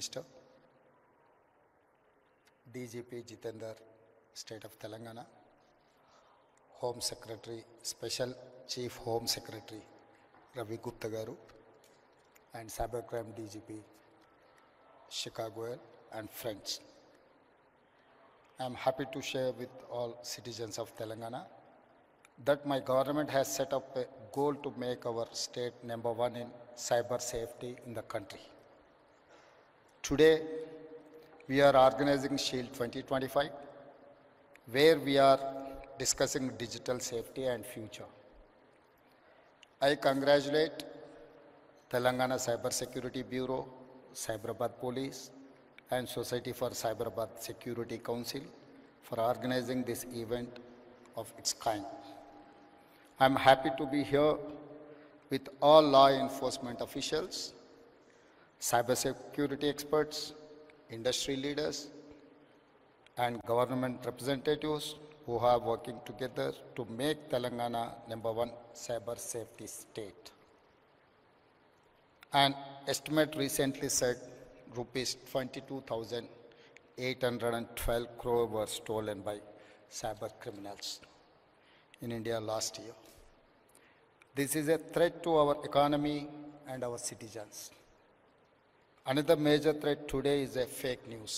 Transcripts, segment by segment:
Minister, DGP Jitendra, State of Telangana, Home Secretary, Special Chief Home Secretary Ravi Gupta Garu, and Cybercrime DGP Chicago and friends. I am happy to share with all citizens of Telangana that my government has set up a goal to make our state #1 in cyber safety in the country. Today, we are organizing Shield 2025, where we are discussing digital safety and future. I congratulate Telangana Cyber Security Bureau, Cyberabad Police, and Society for Cyberabad Security Council for organizing this event of its kind. I am happy to be here with all law enforcement officials, cybersecurity experts, industry leaders, and government representatives who are working together to make Telangana #1 cyber safety state. An estimate recently said rupees 22,812 crore were stolen by cyber criminals in India last year. This is a threat to our economy and our citizens. Another major threat today is a fake news.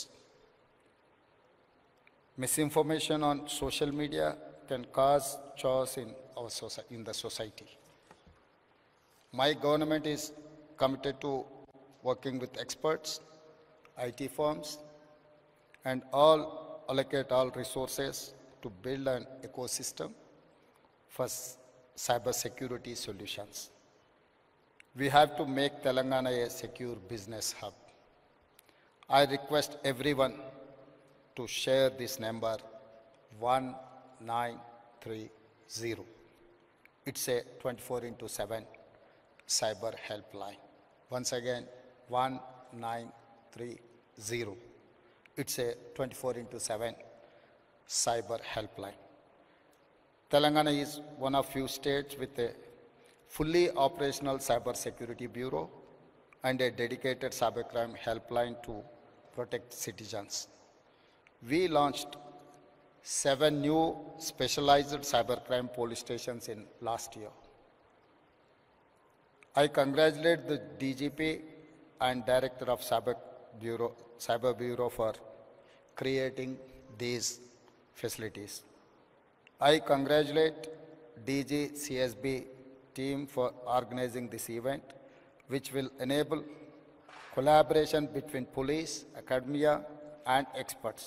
Misinformation on social media can cause chaos in the society. My government is committed to working with experts, IT firms, and allocate all resources to build an ecosystem for cyber security solutions. We have to make Telangana a secure business hub. I request everyone to share this number 1930. It's a 24/7 cyber helpline. Once again, 1930. It's a 24/7 cyber helpline. Telangana is one of few states with a fully operational cyber security bureau and a dedicated cybercrime helpline to protect citizens. We launched 7 new specialized cybercrime police stations in last year. I congratulate the DGP and Director of Cyber Bureau for creating these facilities. I congratulate DG CSB team for organizing this event, which will enable collaboration between police, academia, and experts.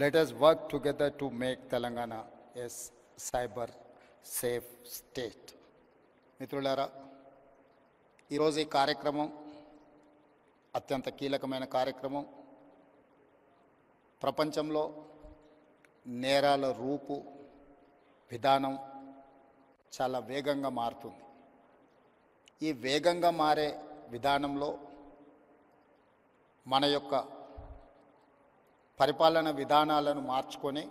Let us work together to make Telangana a cyber safe state. మిత్రులారా, ఈరోజు ఈ కార్యక్రమం అత్యంత కీలకమైన కార్యక్రమం. ప్రపంచంలో నేరాల రూపు విధానం చాలా వేగంగా మారుతుంది. ఈ వేగంగా మారే విధానంలో మన యొక్క పరిపాలన విధానాలను మార్చుకొని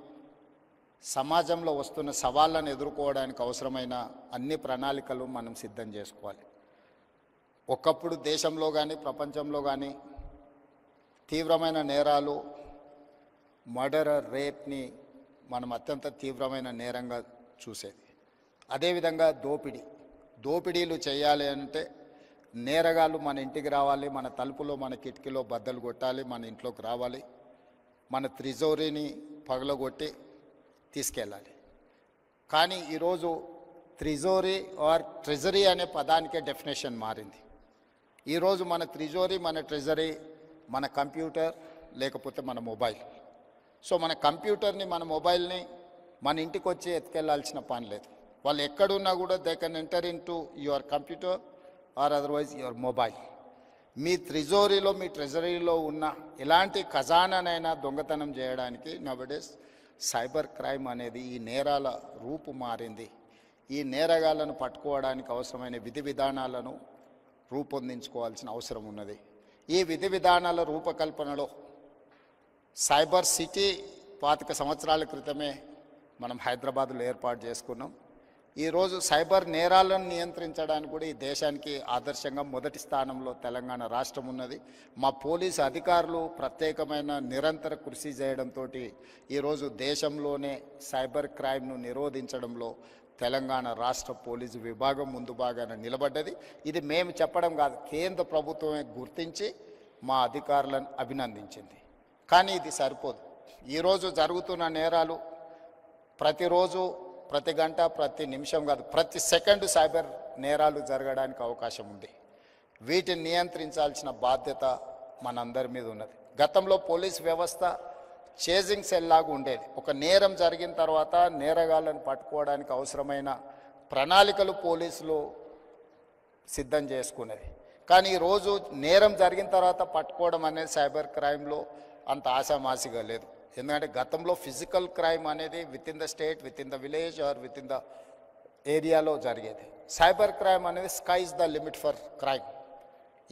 సమాజంలో వస్తున్న సవాళ్ళను ఎదుర్కోవడానికి అవసరమైన అన్ని ప్రణాళికలు మనం సిద్ధం చేసుకోవాలి. ఒకప్పుడు దేశంలో కానీ ప్రపంచంలో కానీ తీవ్రమైన నేరాలు, మర్డర్, రేప్ని మనం అత్యంత తీవ్రమైన నేరంగా చూసేది. అదేవిధంగా దోపిడీలు చేయాలి అంటే నేరగాళ్ళు మన ఇంటికి రావాలి, మన తలుపులో మన కిటికీలో బద్దలు కొట్టాలి, మన ఇంట్లోకి రావాలి, మన త్రిజోరీని పగలగొట్టి తీసుకెళ్ళాలి. కానీ ఈరోజు త్రిజోరీ ఆర్ ట్రెజరీ అనే పదానికే డెఫినేషన్ మారింది. ఈరోజు మన త్రిజోరీ, మన ట్రెజరీ మన కంప్యూటర్ లేకపోతే మన మొబైల్. సో మన కంప్యూటర్ని, మన మొబైల్ని మన ఇంటికి వచ్చి ఎత్తుకెళ్లాల్సిన పని లేదు. వాళ్ళు ఎక్కడున్నా కూడా they can enter into your computer or otherwise your mobile. మీ త్రిజోరీలో, మీ ట్రెజరీలో ఉన్న ఎలాంటి ఖజానానైనా దొంగతనం చేయడానికి నవడేస్ సైబర్ క్రైమ్ అనేది ఈ నేరాల రూపు మారింది. ఈ నేరగాళ్లను పట్టుకోవడానికి అవసరమైన విధి విధానాలను రూపొందించుకోవాల్సిన అవసరం ఉన్నది. ఈ విధి విధానాల రూపకల్పనలో సైబర్ సిటీ 25 సంవత్సరాల క్రితమే మనం హైదరాబాద్లో ఏర్పాటు చేసుకున్నాం. ఈరోజు సైబర్ నేరాలను నియంత్రించడానికి కూడా ఈ దేశానికి ఆదర్శంగా మొదటి స్థానంలో తెలంగాణ రాష్ట్రం ఉన్నది. మా పోలీసు అధికారులు ప్రత్యేకమైన నిరంతర కృషి చేయడంతో ఈరోజు దేశంలోనే సైబర్ క్రైమ్ను నిరోధించడంలో తెలంగాణ రాష్ట్ర పోలీసు విభాగం ముందు భాగాన నిలబడ్డది. ఇది మేము చెప్పడం కాదు, కేంద్ర ప్రభుత్వమే గుర్తించి మా అధికారులను అభినందించింది. కానీ ఇది సరిపోదు. ఈరోజు జరుగుతున్న నేరాలు ప్రతిరోజు, ప్రతి గంట, ప్రతి నిమిషం కాదు, ప్రతి సెకండ్ సైబర్ నేరాలు జరగడానికి అవకాశం ఉంది. వీటిని నియంత్రించాల్సిన బాధ్యత మనందరి మీద ఉన్నది. గతంలో పోలీస్ వ్యవస్థ చేజింగ్ సెల్ లాగా ఉండేది. ఒక నేరం జరిగిన తర్వాత నేరగాళ్ళను పట్టుకోవడానికి అవసరమైన ప్రణాళికలు పోలీసులు సిద్ధం చేసుకునేది. కానీ ఈరోజు నేరం జరిగిన తర్వాత పట్టుకోవడం అనేది సైబర్ క్రైమ్లో అంత ఆశామాసిగా లేదు. ఎందుకంటే గతంలో ఫిజికల్ క్రైమ్ అనేది within the state, within the village or within the ఏరియాలో జరిగేది. సైబర్ క్రైమ్ అనేది sky is the limit for crime.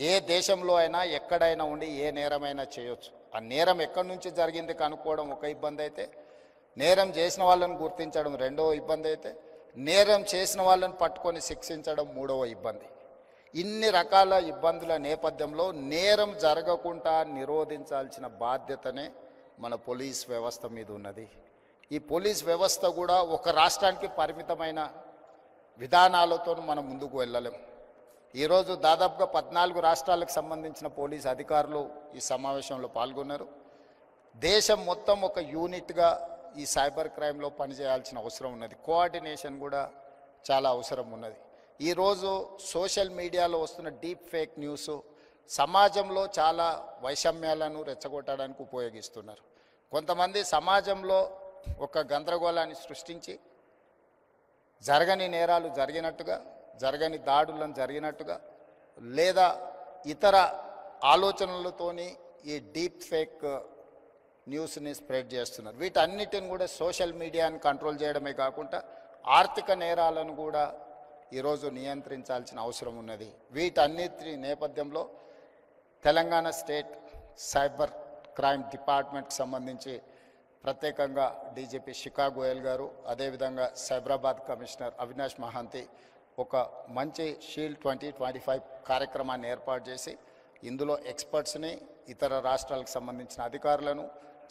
ఏ దేశంలో అయినా ఎక్కడైనా ఉండి ఏ నేరమైనా చేయొచ్చు. ఆ నేరం ఎక్కడి నుంచి జరిగింది కనుక్కోవడం ఒక ఇబ్బంది అయితే, నేరం చేసిన వాళ్ళని గుర్తించడం రెండవ ఇబ్బంది అయితే, నేరం చేసిన వాళ్ళని పట్టుకొని శిక్షించడం మూడవ ఇబ్బంది. ఇన్ని రకాల ఇబ్బందుల నేపథ్యంలో నేరం జరగకుండా నిరోధించాల్సిన బాధ్యతనే మన పోలీస్ వ్యవస్థ మీద ఉన్నది. ఈ పోలీస్ వ్యవస్థ కూడా ఒక రాష్ట్రానికి పరిమితమైన విధానాలతో మనం ముందుకు వెళ్ళలేం. ఈరోజు దాదాపుగా 14 రాష్ట్రాలకు సంబంధించిన పోలీస్ అధికారులు ఈ సమావేశంలో పాల్గొన్నారు. దేశం మొత్తం ఒక యూనిట్గా ఈ సైబర్ క్రైమ్లో పనిచేయాల్సిన అవసరం ఉన్నది. కోఆర్డినేషన్ కూడా చాలా అవసరం ఉన్నది. ఈరోజు సోషల్ మీడియాలో వస్తున్న డీప్ ఫేక్ న్యూస్ సమాజంలో చాలా వైషమ్యాలను రెచ్చగొట్టడానికి ఉపయోగిస్తున్నారు. కొంతమంది సమాజంలో ఒక గందరగోళాన్ని సృష్టించి జరగని నేరాలు జరిగినట్టుగా, జరగని దాడులను జరిగినట్టుగా, లేదా ఇతర ఆలోచనలతోని ఈ డీప్ ఫేక్ న్యూస్ని స్ప్రెడ్ చేస్తున్నారు. వీటన్నిటిని కూడా సోషల్ మీడియాని కంట్రోల్ చేయడమే కాకుండా ఆర్థిక నేరాలను కూడా ఈరోజు నియంత్రించాల్సిన అవసరం ఉన్నది. వీటన్నిటి నేపథ్యంలో తెలంగాణ స్టేట్ సైబర్ క్రైమ్ డిపార్ట్మెంట్కి సంబంధించి ప్రత్యేకంగా డీజీపీ శిఖా గోయల్ గారు, అదేవిధంగా సైబరాబాద్ కమిషనర్ అవినాష్ మహాంతి ఒక మంచి షీల్డ్ 2025 కార్యక్రమాన్ని ఏర్పాటు చేసి ఇందులో ఎక్స్పర్ట్స్ని, ఇతర రాష్ట్రాలకు సంబంధించిన అధికారులను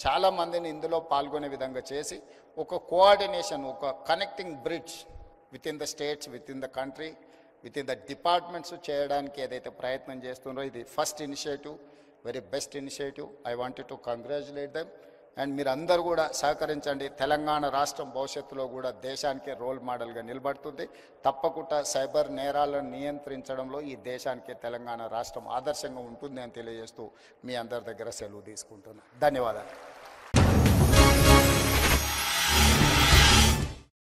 చాలామందిని ఇందులో పాల్గొనే విధంగా చేసి ఒక కోఆర్డినేషన్, ఒక connecting bridge with in the states, with in the country, with in the departments చేయడానికి ఏదైతే ప్రయత్నం చేస్తున్నారో ఇది first initiative, very best initiative. I wanted to congratulate them. And మీరు అందరూ కూడా సహకరించండి. తెలంగాణ రాష్ట్రం భవిష్యత్తులో కూడా దేశానికే రోల్ మోడల్గా నిలబడుతుంది. తప్పకుండా సైబర్ నేరాలను నియంత్రించడంలో ఈ దేశానికి తెలంగాణ రాష్ట్రం ఆదర్శంగా ఉంటుంది అని తెలియజేస్తూ మీ అందరి దగ్గర సెలవు తీసుకుంటున్నాను. ధన్యవాదాలు.